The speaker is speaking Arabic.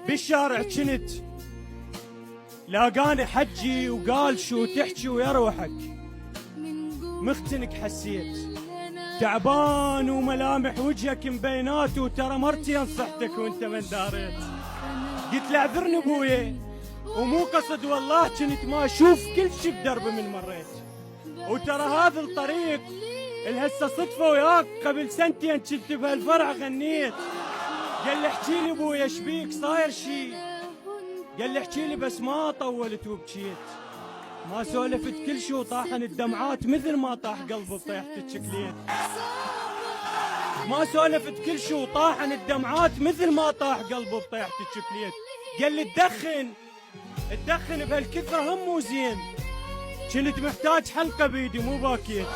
بالشارع كنت لاقاني حجي وقال شو تحكي ويا روحك، مختنك حسيت تعبان وملامح وجهك مبينات، وترى مرتي نصحتك وانت من داريت. قلت له اعذرني ابويا ومو قصد والله، كنت ما اشوف كل شي بدربي من مريت، وترى هذا الطريق الهسه صدفه وياك، قبل سنتين كنت بهالفرع غنيت. قال لي احكي لي ابويا ايش بيك صاير شي؟ قال لي احكي لي بس ما طولت وبكيت، ما سولفت كل شي وطاحن الدمعات مثل ما طاح قلبي بطيحة الشكليت. ما سولفت كل شي وطاحن الدمعات مثل ما طاح قلبي بطيحة الشكليت. قال لي تدخن بهالكثرة هم مو زين، كنت محتاج حلقة بيدي مو باكيت.